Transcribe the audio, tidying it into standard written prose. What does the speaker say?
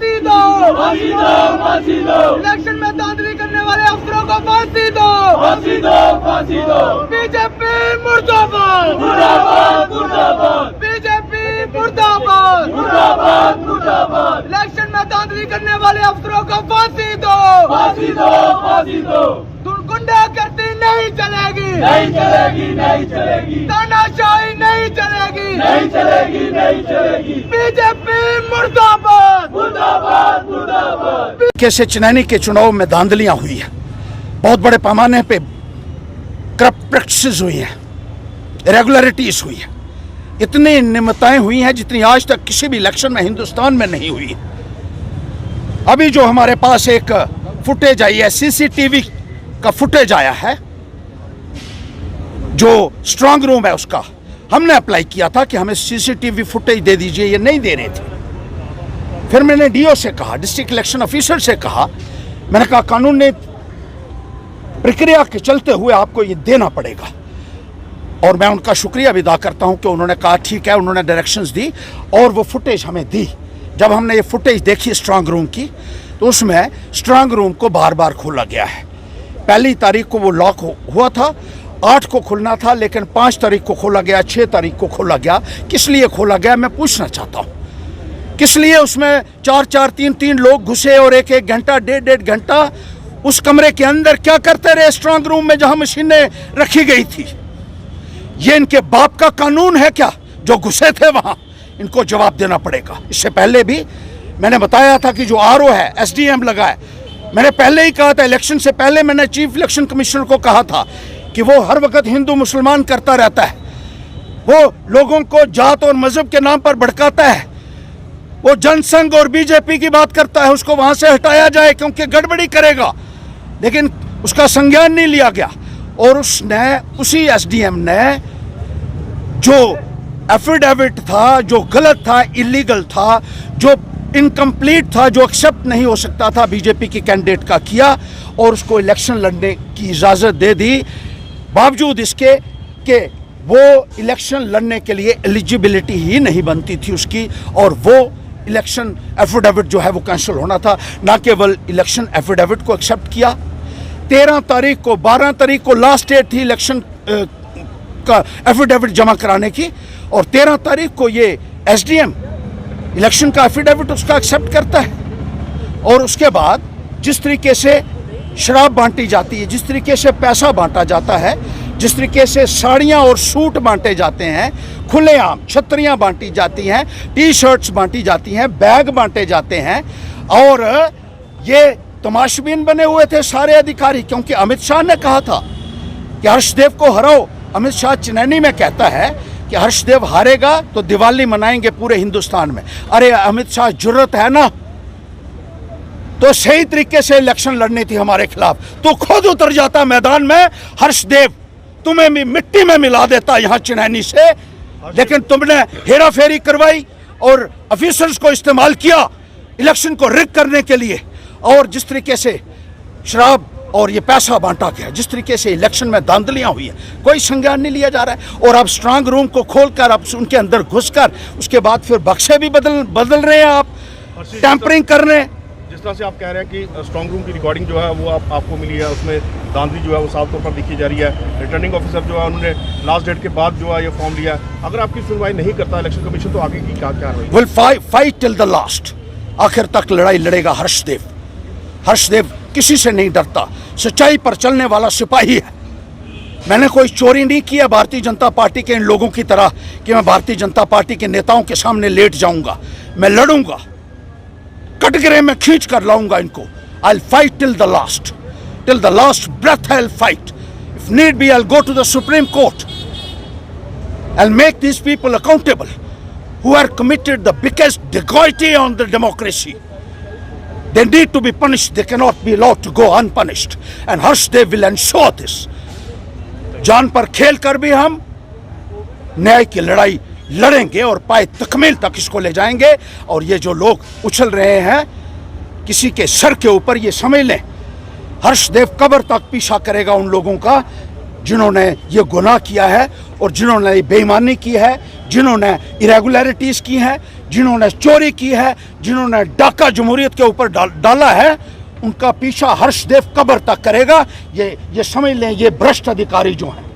फांसी दो, फांसी दो, फांसी दो, इलेक्शन में धांधली करने वाले अफसरों को फांसी दो, फांसी दो, फांसी दो, बीजेपी मुर्दाबाद, मुर्दाबाद, मुर्दाबाद, बीजेपी मुर्दाबाद, मुर्दाबाद, मुर्दाबाद, इलेक्शन में धांधली करने वाले अफसरों को फांसी दो, फांसी दो, फांसी दो, गुंडागर्दी नहीं चलेगी, नहीं चलेगी, नहीं चलेगी, तानाशाही नहीं चलेगी, नहीं चलेगी, नहीं चलेगी, बीजेपी मुर्दाबाद, मुर्दाबाद, मुर्दाबाद। कैसे चनैनी के चुनाव में धांधलियां हुई है, बहुत बड़े पैमाने पे करप्ट प्रैक्टिसेस हुई हैं, इरेगुलरिटीज हुई है, इतनी नियमताएं हुई हैं जितनी आज तक किसी भी इलेक्शन में हिंदुस्तान में नहीं हुई। अभी जो हमारे पास एक फुटेज आई है, सीसीटीवी का फुटेज आया है, जो स्ट्रांग रूम है उसका, हमने अप्लाई किया था कि हमें सीसीटीवी फुटेज दे दीजिए, ये नहीं दे रहे थे। फिर मैंने डीओ से कहा, डिस्ट्रिक्ट इलेक्शन ऑफिसर से कहा, मैंने कहा कानून ने प्रक्रिया के चलते हुए आपको ये देना पड़ेगा। और मैं उनका शुक्रिया अदा अदा करता हूं कि उन्होंने कहा ठीक है, उन्होंने डायरेक्शंस दी और वो फुटेज हमें दी। जब हमने ये फुटेज देखी स्ट्रांग रूम की, तो उसमें स्ट्रांग रूम को बार बार खोला गया है। पहली तारीख को वो लॉक हुआ था, 8 को खुलना था, लेकिन 5 तारीख को खोला गया, 6 तारीख को खोला गया। किस लिए खोला गया मैं पूछना चाहता हूँ। किस लिए उसमें 4-4, 3-3 लोग घुसे और 1-1 घंटा, 1.5 घंटा उस कमरे के अंदर क्या करते रहे स्ट्रांग रूम में जहां मशीनें रखी गई थी? ये इनके बाप का कानून है क्या जो घुसे थे वहां? इनको जवाब देना पड़ेगा। इससे पहले भी मैंने बताया था कि जो आरओ है, एसडीएम लगा है, मैंने पहले ही कहा था, इलेक्शन से पहले मैंने चीफ इलेक्शन कमिश्नर को कहा था कि वो हर वक्त हिंदू मुसलमान करता रहता है, वो लोगों को जात और मजहब के नाम पर भड़काता है, वो जनसंघ और बीजेपी की बात करता है, उसको वहां से हटाया जाए क्योंकि गड़बड़ी करेगा। लेकिन उसका संज्ञान नहीं लिया गया और उसी एसडीएम ने जो एफिडेविट था, जो गलत था, इलीगल था, जो इनकम्प्लीट था, जो एक्सेप्ट नहीं हो सकता था बीजेपी की कैंडिडेट का, किया और उसको इलेक्शन लड़ने की इजाज़त दे दी, बावजूद इसके कि वो इलेक्शन लड़ने के लिए एलिजिबिलिटी ही नहीं बनती थी उसकी, और वो इलेक्शन एफिडेविट जो है वो कैंसिल होना था। ना केवल इलेक्शन एफिडेविट को एक्सेप्ट किया, 13 तारीख को, 12 तारीख को लास्ट डेट थी इलेक्शन का एफिडेविट जमा कराने की, और 13 तारीख को ये एसडीएम इलेक्शन का एफिडेविट उसका एक्सेप्ट करता है। और उसके बाद जिस तरीके से शराब बांटी जाती है, जिस तरीके से पैसा बांटा जाता है, जिस तरीके से साड़ियाँ और सूट बांटे जाते हैं, खुलेआम छतरियाँ बांटी जाती हैं, टी शर्ट्स बांटी जाती हैं, बैग बांटे जाते हैं, और ये तमाशबीन बने हुए थे सारे अधिकारी, क्योंकि अमित शाह ने कहा था कि हर्षदेव को हराओ। अमित शाह चनैनी में कहता है कि हर्षदेव हारेगा तो दिवाली मनाएंगे पूरे हिंदुस्तान में। अरे अमित शाह, जुर्रत है ना तो सही तरीके से इलेक्शन लड़नी थी हमारे खिलाफ, तो खुद उतर जाता मैदान में, हर्षदेव तुम्हें भी मिट्टी में मिला देता यहाँ चनैनी से। लेकिन तुमने हेरा फेरी करवाई और ऑफिसर्स को इस्तेमाल किया इलेक्शन को रिग करने के लिए, और जिस तरीके से शराब और ये पैसा बांटा गया, जिस तरीके से इलेक्शन में धांधलियां हुई है, कोई संज्ञान नहीं लिया जा रहा है। और अब स्ट्रांग रूम को खोलकर, अब उनके अंदर घुसकर, उसके बाद फिर बक्से भी बदल रहे हैं, आप टैंपरिंग कर रहे हैं। जिस तरह से आप कह रहे हैं कि स्ट्रांग रूम की रिकॉर्डिंग जो है वो आपको मिली है, उसमें धांधली जो है वो साफ तौर पर दिखी जा रही है। रिटर्निंग ऑफिसर जो है उन्होंने लास्ट डेट के बाद जो है ये फॉर्म लिया है। अगर आपकी सुनवाई नहीं करता इलेक्शन कमीशन तो आगे की क्या रही? Will fight till the last, आखिर तक लड़ाई लड़ेगा हर्षदेव। हर्षदेव किसी से नहीं डरता, सच्चाई पर चलने वाला सिपाही है। मैंने कोई चोरी नहीं किया भारतीय जनता पार्टी के इन लोगों की तरह कि मैं भारतीय जनता पार्टी के नेताओं के सामने लेट जाऊंगा। मैं लड़ूंगा, कटघरे में खींच कर लाऊंगा इनको। I will fight till the last breath. I will fight, if need be I will go to the Supreme Court. I will make this people accountable who are committed the biggest dacoity on the democracy. They need to be punished. They cannot be allowed to go unpunished. And Harshdev will ensure this. जान पर खेल कर भी हम न्याय की लड़ाई लड़ेंगे और पाए तकमील तक इसको ले जाएंगे। और ये जो लोग उछल रहे हैं किसी के सर के ऊपर, ये समझ लें हर्षदेव कब्र तक पीछा करेगा उन लोगों का जिन्होंने ये गुनाह किया है और जिन्होंने ये बेईमानी की है, जिन्होंने इरेगुलरिटीज़ की हैं, जिन्होंने चोरी की है, जिन्होंने डाका जमहूरियत के ऊपर डाला है, उनका पीछा हर्षदेव कब्र तक करेगा। ये समझ लें, ये भ्रष्ट अधिकारी जो हैं।